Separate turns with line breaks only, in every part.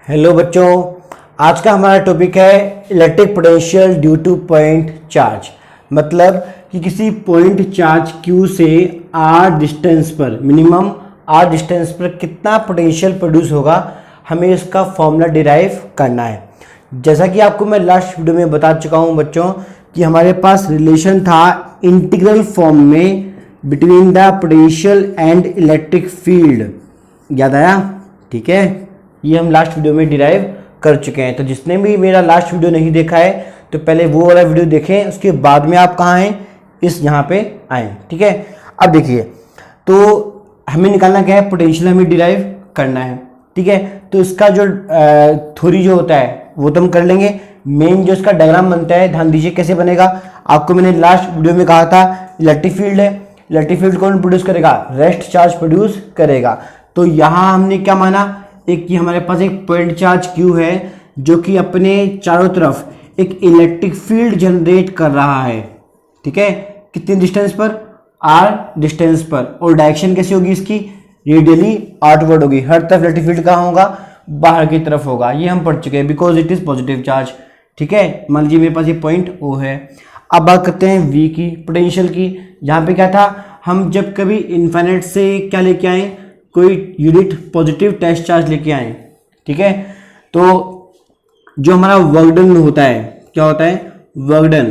Hello बच्चों, आज का हमारा टॉपिक है electric potential due two point charge. मतलब कि किसी पॉइंट चार्ज Q से r डिस्टेंस पर मिनिमम r डिस्टेंस पर कितना पोटेंशियल प्रोड्यूस होगा, हमें इसका फॉर्मूला डिराइव करना है। जैसा कि आपको मैं लास्ट वीडियो में बता चुका हूं बच्चों कि हमारे पास रिलेशन था इंटीग्रल फॉर्म में between the potential and electric field. याद आया? ठीक है, ये हम लास्ट वीडियो में डिराइव कर चुके हैं। तो जिसने भी मेरा लास्ट वीडियो नहीं देखा है तो पहले वो वाला वीडियो देखें, उसके बाद में आप कहाँ हैं, इस यहाँ पे आए। ठीक है, अब देखिए, तो हमें निकालना क्या है, पोटेंशियल हमें डिराइव करना है। ठीक है, तो इसका जो थ्योरी जो होता है वो तो हम कर लेंगे। मेन जो इसका डायग्राम बनता है, ध्यान दीजिए कैसे बनेगा। आपको मैंने लास्ट वीडियो में कहा था इलेक्ट्रिक फील्ड है, इलेक्ट्रिक फील्ड कौन प्रोड्यूस करेगा, रेस्ट चार्ज प्रोड्यूस करेगा। तो यहाँ हमने क्या माना, एक कि हमारे पास एक पॉइंट चार्ज Q है जो कि अपने चारों तरफ एक इलेक्ट्रिक फील्ड जनरेट कर रहा है। ठीक है, कितनी डिस्टेंस पर, r डिस्टेंस पर, और डायरेक्शन कैसी होगी इसकी, रेडियली आउटवर्ड होगी। हर तरफ इलेक्ट्रिक फील्ड कहाँ होगा, बाहर की तरफ होगा। ये हम पढ़ चुके हैं, because it is positive charge. ठीक है, मान लीजिए मेरे पास ये पॉइंट O है। अब बात करते हैं V की, पोटेंशियल की। यहाँ पे क्या था, हम जब कभी इन्फिनिट से क्या लेके आए, कोई यूनिट पॉजिटिव टेस्ट चार्ज लेके आए। ठीक है, तो जो हमारा वर्क डन होता है, क्या होता है, वर्क डन,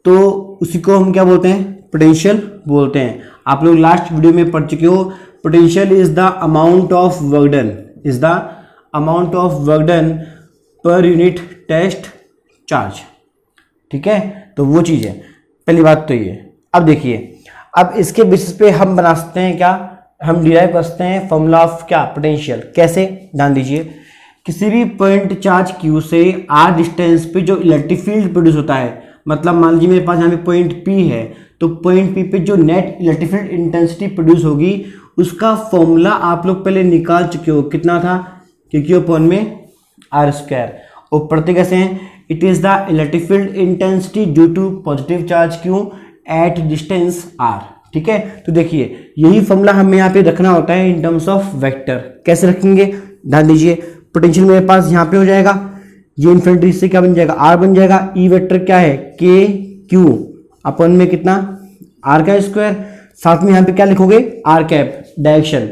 तो उसी को हम क्या बोलते हैं, पोटेंशियल बोलते हैं। आप लोग लास्ट वीडियो में पढ़ चुके हो, potential is the amount of work done, is the amount of work done per unit test charge. ठीक है, तो वो चीज़ है, पहली बात तो ये। अब देखिए, अब इसके बेसिस पे हम बना सकते हैं क्या, हम डिराइव कर सकते हैं फॉर्मूला ऑफ क्या, पोटेंशियल। कैसे, ध्यान दीजिए, किसी भी पॉइंट चार्ज Q से r डिस्टेंस पे जो इलेक्ट्रिक फील्ड प्रोड्यूस होता है, मतलब मान लीजिए मेरे पास यहाँ पे पॉइंट P है, तो पॉइंट P पे जो net electric field intensity produce होगी उसका फॉर्मूला आप लोग पहले निकाल चुके हो। कितना था, Q अपॉन में r स्क्वायर। और पढ़ते कैसे हैं, it is the electric field intensity due to positive charge Q at distance r। ठीक है, तो देखिए यही फॉर्मूला हमें यहाँ पे रखना होता है इन टर्म्स ऑफ वेक्टर। कैसे रखेंगे, ध्यान दीजिए, पोटेंशियल मेरे पास यहाँ पे हो जाएगा, ये इन्फिनिटी से क्या बन जाएगा, r बन जाएगा। ई वेक्टर क्या है, के क्यू अपन में कितना, r का स्क्वायर, साथ में यहाँ पे क्या लिखोगे, r कैप, डायरेक्शन।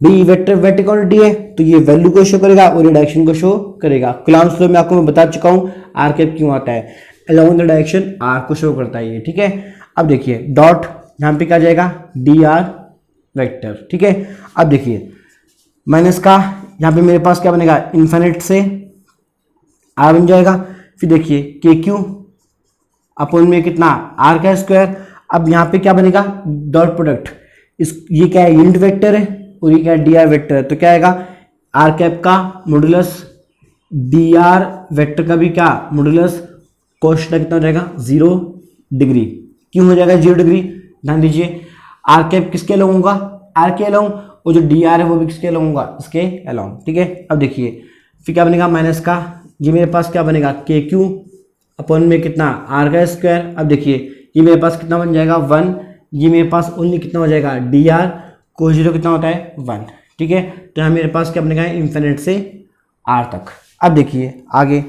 भाई वेक्टर वेक्टर क्वांटिटी है तो ये वैल्यू को शो करेगा और ये डायरेक्शन को शो करेगा। कूलम्ब्स लॉ में आपको मैं बता चुका हूँ r कैप क्यों आता है, अलोंग द डायरेक्शन r को शो करता है ये। ठीक है, अब देखिए डॉट यहाँ पे क्या जाएगा, dr वेक्टर। ठीक है, अब देखिए माइनस का यहाँ पे मेरे पास क्या बनेगा, इन्फिनिट से r बन जाएगा। फिर देखिए के क्यू अपन में कितना, r का स्क्वायर। अब यहाँ पे क्या बनेगा, डॉट प्रोडक्ट, इस ये क्या है, यूनिट वेक्टर है और ये क्या है, dr वेक्टर है। तो क्या आएगा, r कैप का मॉडुलस dr वेक्टर का भी क्या मॉडुलस, कोस कितना हो जाएगा, 0 डिग्री। क्यों हो जाएगा 0 डिग्री, ध्यान दीजिए, आर कैप किसके अलोंग होगा, आर के अलोंग, और जो डी आर है वो भी किसके अलोंग होगा, इसके अलोंग। ठीक है, अब देखिए फिर क्या बनेगा, माइनस का, ये मेरे पास क्या बनेगा, के क्यू अपन में कितना, आर का स्क्वायर। अब देखिए ये मेरे पास कितना बन जाएगा, 1, ये मेरे पास ओनली कितना हो जाएगा, डी आर को 0 कितना होता है, 1। ठीक है, तो यहाँ मेरे पास क्या बनेगा, इन्फिनिट से आर तक। अब देखिए आगे,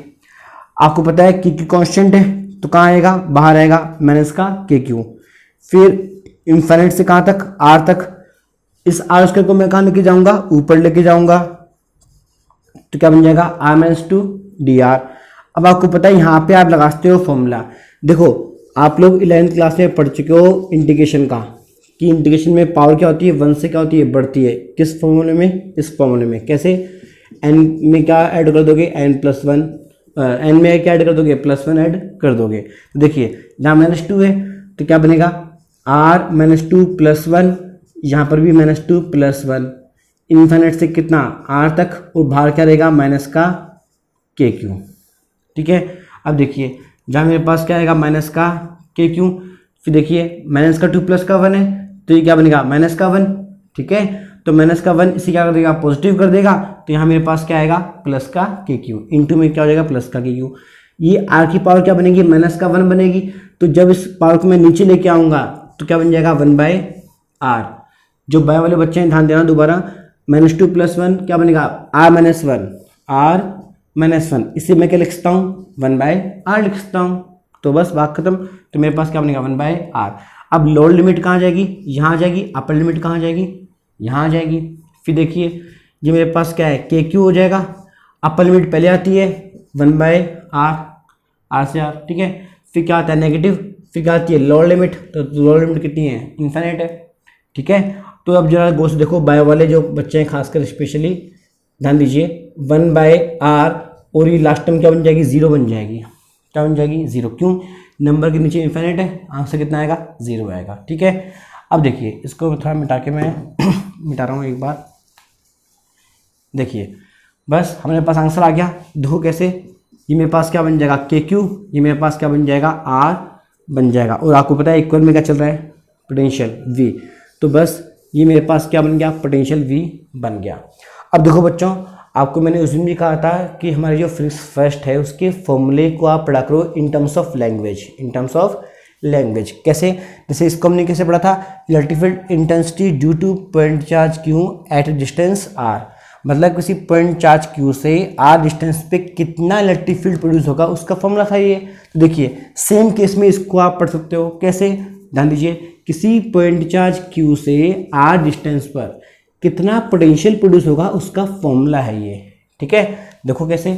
आपको पता है कि कॉन्स्टेंट है तो कहाँ आएगा, बाहर आएगा, माइनस का के क्यू। फिर इन्फिनिट से कहाँ तक, आर तक। इस आर स्क्वायर को मैं कहाँ लेके जाऊंगा, ऊपर लेके जाऊंगा, तो क्या बन जाएगा, r माइनस 2 डी आर। अब आपको पता है यहाँ पे आप लगाते हो फॉर्मूला। देखो आप लोग 11th क्लास में पढ़ चुके हो इंटीग्रेशन का, कि इंटीग्रेशन में पावर क्या होती है, 1 से क्या होती है, बढ़ती है। किस फॉर्मूले में, इस फॉर्मूले में। कैसे, n में क्या ऐड कर दोगे, n+1, n में क्या ऐड कर दोगे, +1 ऐड कर दोगे। तो देखिए जहाँ -2 है तो क्या बनेगा, r माइनस 2 +1, यहाँ पर भी -2 +1, इन्फिनिट से कितना, r तक, और बाहर क्या रहेगा, माइनस का के क्यू। ठीक है, अब देखिए जहाँ मेरे पास क्या आएगा, माइनस का के क्यू। फिर देखिए माइनस का 2 प्लस का 1 है तो ये क्या बनेगा, माइनस का 1। ठीक है, तो माइनस का 1 इसे क्या कर देगा, पॉजिटिव कर देगा। तो यहाँ मेरे पास क्या आएगा, प्लस का के क्यू, इंटू में क्या हो जाएगा, प्लस का के क्यू। ये r की पावर क्या बनेगी, माइनस का 1 बनेगी। तो जब इस पावर को मैं नीचे लेके आऊँगा तो क्या बन जाएगा, 1/r। जो बाय वाले बच्चे हैं ध्यान देना दोबारा, -2 + 1 क्या बनेगा, r - 1, r -1, इसे मैं क्या लिख सकता हूँ 1/r लिख सकता हूँ। तो बस बात खत्म। तो मेरे पास क्या बनेगा 1/r। अब लोअर लिमिट कहाँ जाएगी, यहाँ आ जाएगी। अपर लिमिट कहाँ जाएगी, यहाँ आ जाएगी। फिर देखिए ये मेरे पास क्या है KQ हो जाएगा। अपर लिमिट पहले आती है 1/r, r से r, ठीक है। फिर क्या आता है नेगेटिव, फिर क्या आती है लोअर लिमिट। तो लोअर लिमिट कितनी है, इन्फिनिट है, ठीक है। तो अब जरा गौर से देखो, बायो वाले जो बच्चे हैं खासकर स्पेशली ध्यान दीजिए, 1/r और ये लास्ट टर्म क्या बन जाएगी, 0 बन जाएगी। क्या बन जाएगी, 0। क्यों, नंबर के नीचे इन्फिनिट है, आंसर कितना आएगा, 0 आएगा, ठीक है। अब देखिए इसको थोड़ा मिटा के मैं मिटा रहा हूँ एक बार। देखिए बस हमारे पास आंसर आ गया। देखो कैसे, ये मेरे पास क्या बन जाएगा KQ, ये मेरे पास क्या बन जाएगा R बन जाएगा। और आपको पता है इक्वल में क्या चल रहा है, पोटेंशियल V। तो बस ये मेरे पास क्या बन गया, पोटेंशियल V बन गया। अब देखो बच्चों, आपको मैंने उस दिन भी कहा था कि हमारे जो फिजिक्स फर्स्ट है उसके फॉर्मूले को आप पढ़ा करो in terms of language, in terms of language. कैसे, जैसे इसको हमने कैसे पढ़ा था, electric field intensity due two point charge Q at distance R। मतलब किसी पॉइंट चार्ज Q से R डिस्टेंस पे कितना इलेक्ट्रिक फील्ड प्रोड्यूस होगा, उसका फॉर्मूला था ये। तो देखिए सेम केस में इसको आप पढ़ सकते हो। कैसे, ध्यान दीजिए, किसी पॉइंट चार्ज Q से R डिस्टेंस पर कितना पोटेंशियल प्रोड्यूस होगा उसका फॉर्मूला है ये, ठीक है। देखो कैसे,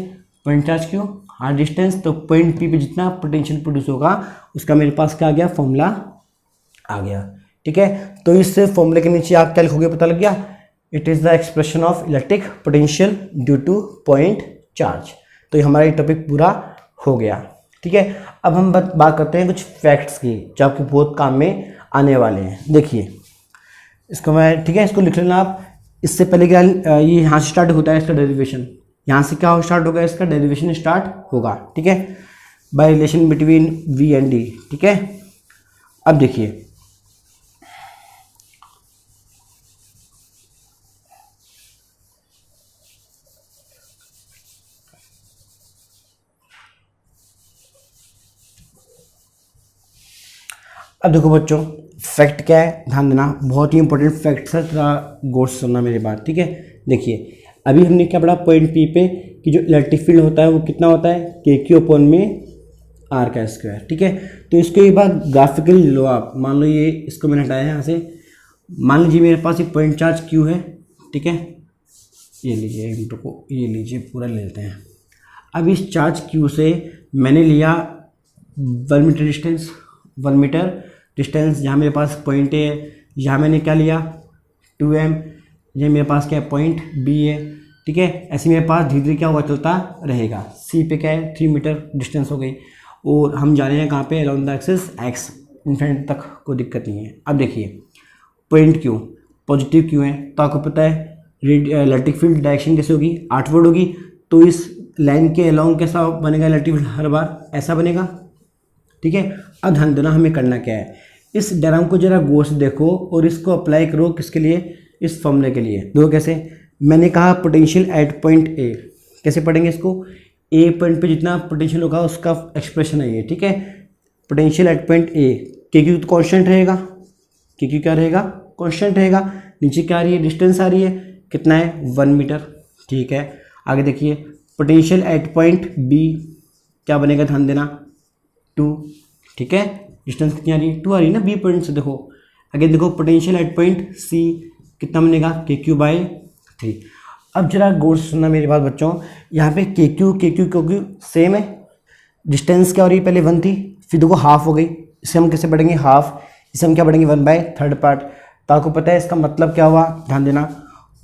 point charge Q R distance, तो पॉइंट P पे जितना पोटेंशियल प्रोड्यूस होगा उसका मेरे पास क्या आ गया, फॉर्मूला आ गया, ठीक है। तो इस फॉर्मूले के नीचे आप क्या लिखोगे, पता लग गया, it is the expression of electric potential due two point charge. तो ये हमारा टॉपिक पूरा हो गया, ठीक है। अब हम बात करते हैं कुछ फैक्ट्स की जो आपके बहुत काम में आने वाले हैं। देखिए इसको मैं, ठीक है, इसको लिख लेना आप। इससे पहले क्या, ये यहाँ से स्टार्ट होता है इसका डेरिवेशन, यहाँ से क्या स्टार्ट होगा, इसका डेरिवेशन स्टार्ट होगा, ठीक है, by relation between V and D, ठीक है। अब देखिए अब देखो बच्चों, फैक्ट क्या है, ध्यान देना, बहुत ही इंपॉर्टेंट फैक्ट है, थोड़ा गौर से सुनना मेरी बात, ठीक है। देखिए अभी हमने क्या पढ़ा, पॉइंट P पे कि जो इलेक्ट्रिक फील्ड होता है वो कितना होता है, KQ अपॉन में R का स्क्वायर, ठीक है। तो इसको एक बार ग्राफिकली लो आप, मान लो ये, इसको मैंने हटाया है यहाँ से, मान लीजिए मेरे पास ये पॉइंट चार्ज Q है, ठीक है, ये लीजिए इंटू को, ये लीजिए पूरा ले लेते हैं। अब इस चार्ज Q से मैंने लिया 1 मीटर डिस्टेंस, 1 मीटर डिस्टेंस, जहाँ मेरे पास पॉइंट है, यहाँ मैंने क्या लिया 2m, ये मेरे पास क्या है पॉइंट B है, ठीक है। ऐसे मेरे पास धीरे धीरे क्या हुआ चलता रहेगा। C पे क्या है 3 मीटर डिस्टेंस हो गई, और हम जा रहे हैं कहाँ पे, around the axis X, infinity तक, कोई दिक्कत नहीं है। अब देखिए पॉइंट Q पॉजिटिव Q है, तो आपको पता है इलेक्ट्रिक फील्ड डायरेक्शन कैसे होगी, आउटवर्ड होगी। तो इस लाइन के अलोंग कैसा बनेगा इलेक्ट्रिक फील्ड, हर बार ऐसा बनेगा, ठीक है। अब ध्यान देना हमें करना क्या है, इस डायग्राम को जरा गौर से देखो और इसको अप्लाई करो, किसके लिए, इस फॉर्मूले के लिए। देखो कैसे, मैंने कहा पोटेंशियल एट पॉइंट A, कैसे पढ़ेंगे इसको, A पॉइंट पे जितना पोटेंशियल होगा उसका एक्सप्रेशन है ये, ठीक है। Potential at point A, KQ तो कॉन्स्टेंट रहेगा, KQ क्या रहेगा, कॉन्स्टेंट रहेगा। नीचे क्या आ रही है, डिस्टेंस आ रही है, कितना है 1 मीटर, ठीक है। आगे देखिए पोटेंशियल एट पॉइंट B क्या बनेगा, ध्यान देना 2, ठीक है। डिस्टेंस कितनी आ रही है, 2 आ रही है ना B पॉइंट से। देखो आगे देखो पोटेंशियल एट पॉइंट C कितना बनेगा, KQ/3। अब जरा गौर से सुनना मेरी बात बच्चों, यहाँ पे KQ सेम है, डिस्टेंस क्या हो रही है, पहले 1 थी, फिर देखो हाफ हो गई, इसे हम कैसे पढ़ेंगे हाफ, इसे हम क्या पढ़ेंगे 1/3 पार्ट। तो आपको पता है इसका मतलब क्या हुआ, ध्यान देना,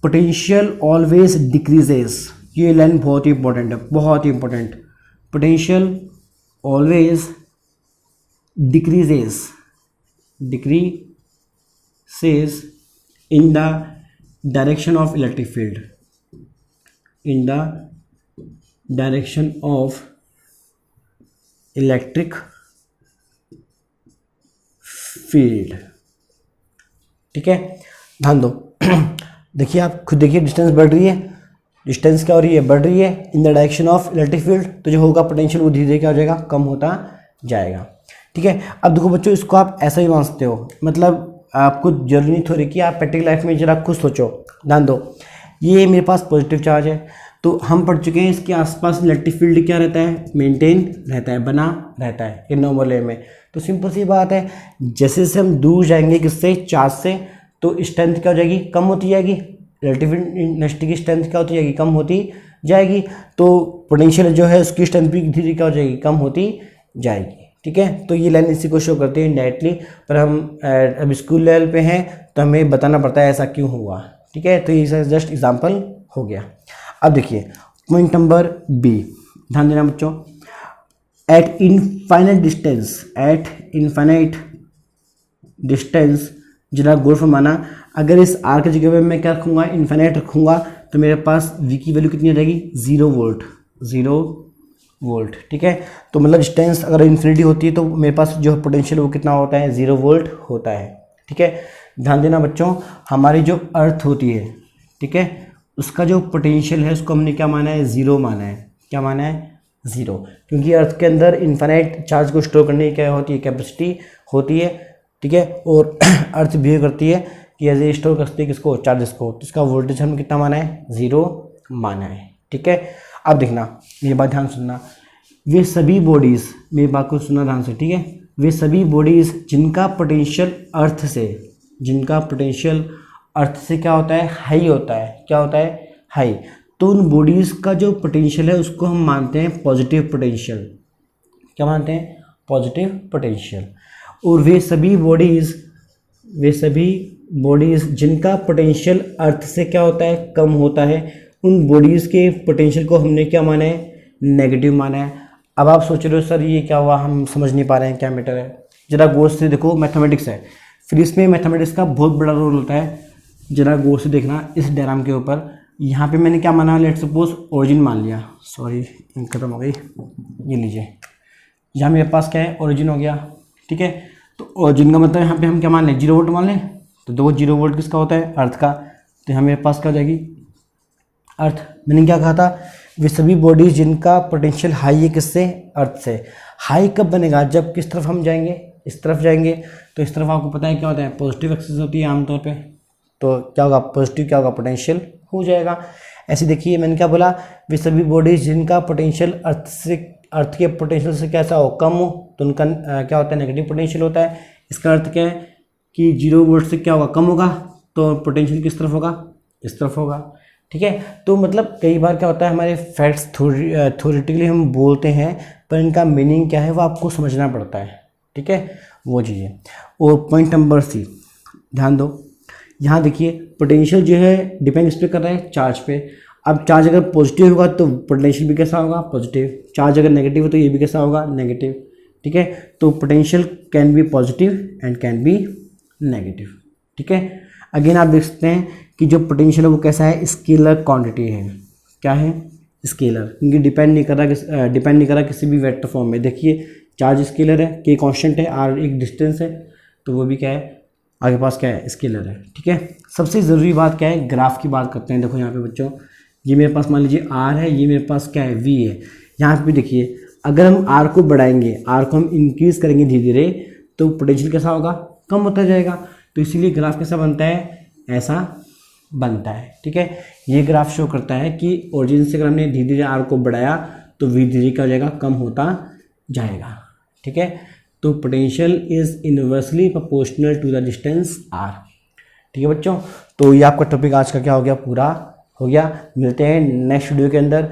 पोटेंशियल ऑलवेज डिक्रीजेस, ये लाइन बहुत ही इंपॉर्टेंट है, बहुत ही important. Potential always decreases in the direction of electric field, in the direction of electric field, ठीक है। ध्यान दो देखिए आप खुद देखिए, डिस्टेंस बढ़ रही है, डिस्टेंस क्या हो रही है, बढ़ रही है, in the direction of electric field. तो जो होगा पोटेंशियल वो धीरे धीरे क्या हो जाएगा, कम होता जाएगा, ठीक है। अब देखो बच्चों, इसको आप ऐसा ही मान सकते हो, मतलब आपको जरूरी नहीं थोड़ी कि आप प्रैक्टिकल लाइफ में जरा खुद सोचो, ध्यान दो। ये मेरे पास पॉजिटिव चार्ज है, तो हम पढ़ चुके हैं इसके आसपास इलेक्ट्रिक फील्ड क्या रहता है, मेंटेन रहता है, बना रहता है ये नॉर्मल वे में। तो सिंपल सी बात है, जैसे जैसे हम दूर जाएंगे किससे, चार्ज से, तो स्ट्रेंथ क्या हो जाएगी, कम होती जाएगी, रिलेटिव इंटेंसिटी की स्ट्रेंथ क्या होती जाएगी, कम होती जाएगी। तो पोटेंशियल जो है उसकी स्ट्रेंथ भी धीरे क्या हो जाएगी, कम होती जाएगी। ठीक है, तो ये लाइन इसी को शो करती है इनडायरेक्टली, पर हम अब स्कूल लेवल पे हैं तो हमें बताना पड़ता है ऐसा क्यों हुआ। ठीक है, तो ये जस्ट एग्जाम्पल हो गया। अब देखिए पॉइंट नंबर बी, ध्यान देना बच्चों, एट इनफाइनाइट डिस्टेंस, जरा गौर फरमाना, अगर इस आर की जगह पे मैं क्या रखूँगा, इनफाइनाइट रखूँगा, तो मेरे पास वी की वैल्यू कितनी आ जाएगी, 0 वोल्ट। ठीक है, तो मतलब डिस्टेंस अगर इन्फिनिटी होती है तो मेरे पास जो पोटेंशियल वो कितना होता है, 0 वोल्ट होता है। ठीक है, ध्यान देना बच्चों, हमारी जो अर्थ होती है, ठीक है, उसका जो पोटेंशियल है उसको हमने क्या माना है, 0 माना है। क्या माना है, 0, क्योंकि अर्थ के अंदर इनफाइनाइट चार्ज को स्टोर करने की क्या होती है, कैपेसिटी होती है। ठीक है, और अर्थ बिहेव करती है कि एज ए स्टोर करती है किसको, चार्जेस को, तो इसका वोल्टेज हमने कितना माना है, 0 माना है। ठीक है, अब देखना, मेरी बात ध्यान सुनना, वे सभी बॉडीज़, मेरी बात को सुनना ध्यान से, ठीक है, वे सभी बॉडीज़ जिनका पोटेंशियल अर्थ से क्या होता है, हाई होता है। क्या होता है, हाई। तो उन बॉडीज़ का जो पोटेंशियल है उसको हम मानते हैं पॉजिटिव पोटेंशियल। क्या मानते हैं, पॉजिटिव पोटेंशियल। और वे सभी बॉडीज़ जिनका पोटेंशियल अर्थ से क्या होता है, कम होता है, उन बॉडीज़ के पोटेंशियल को हमने क्या माना है, नेगेटिव माना है। अब आप सोच रहे हो सर ये क्या हुआ, हम समझ नहीं पा रहे हैं क्या मैटर है। जरा गौर से देखो, मैथमेटिक्स है, फिर इसमें मैथमेटिक्स का बहुत बड़ा रोल होता है। जरा गौर से देखना इस डायग्राम के ऊपर, यहाँ पे मैंने क्या माना, लेट सपोज ओरिजिन मान लिया, सॉरी इंक खत्म हो गई, ये लीजिए, यहाँ मेरे पास क्या है, ओरिजिन हो गया। ठीक है, तो ओरिजिन का मतलब यहाँ पे हम क्या मान लें, 0 वोल्ट मान लें, तो देखो 0 वोल्ट किसका होता है, अर्थ का, तो यहाँ मेरे पास क्या हो जाएगी, अर्थ। मैंने क्या कहा था, वे सभी बॉडीज जिनका पोटेंशियल हाई है, किससे, अर्थ से। हाई कब बनेगा, जब किस तरफ हम जाएंगे, इस तरफ जाएंगे, तो इस तरफ आपको पता है क्या होता है, पॉजिटिव एक्सिस होती है आमतौर पे, तो क्या होगा, पॉजिटिव क्या होगा, पोटेंशियल हो जाएगा। ऐसे देखिए मैंने क्या बोला, वे सभी बॉडीज जिनका पोटेंशियल अर्थ के पोटेंशियल से कैसा हो, कम हो, तो उनका क्या होता है, नेगेटिव पोटेंशियल होता है। इसका अर्थ क्या है कि 0 वोल्ट से क्या होगा, कम होगा, तो पोटेंशियल किस तरफ होगा, इस तरफ होगा। ठीक है, तो मतलब कई बार क्या होता है, हमारे फैक्ट्स थ्योरेटिकली हम बोलते हैं, पर इनका मीनिंग क्या है वो आपको समझना पड़ता है। ठीक है, वो चीज़ें। और पॉइंट नंबर सी, ध्यान दो, यहाँ देखिए पोटेंशियल जो है डिपेंड इस पर कर रहा है, चार्ज पे। अब चार्ज अगर पॉजिटिव होगा तो पोटेंशियल भी कैसा होगा, पॉजिटिव। चार्ज अगर नेगेटिव हो तो ये भी कैसा होगा, नेगेटिव। ठीक है, तो potential can be positive and can be negative. ठीक है, अगेन आप देख सकते हैं कि जो पोटेंशियल है वो कैसा है, स्केलर क्वांटिटी है। क्या है, स्केलर, क्योंकि डिपेंड नहीं कर रहा किसी भी वेक्टर फॉर्म में। देखिए चार्ज स्केलर है, के कांस्टेंट है, आर एक डिस्टेंस है, तो वो भी क्या है, आगे पास क्या है, स्केलर है। ठीक है, सबसे ज़रूरी बात क्या है, ग्राफ की बात करते हैं। देखो यहाँ पे बच्चों, ये मेरे पास मान लीजिए आर है, ये मेरे पास क्या है, वी है। यहाँ पे भी देखिए, अगर हम आर को बढ़ाएंगे, आर को हम इंक्रीज़ करेंगे धीरे धीरे, तो पोटेंशियल कैसा होगा, कम होता जाएगा। तो इसीलिए ग्राफ कैसा बनता है, ऐसा बनता है। ठीक है, ये ग्राफ शो करता है कि ओरिजिन से अगर हमने धीरे धीरे आर को बढ़ाया तो वी धीरे क्या हो जाएगा, कम होता जाएगा। ठीक है, तो potential is inversely proportional to the distance R. ठीक है बच्चों, तो ये आपका टॉपिक आज का क्या हो गया, पूरा हो गया। मिलते हैं नेक्स्ट वीडियो के अंदर।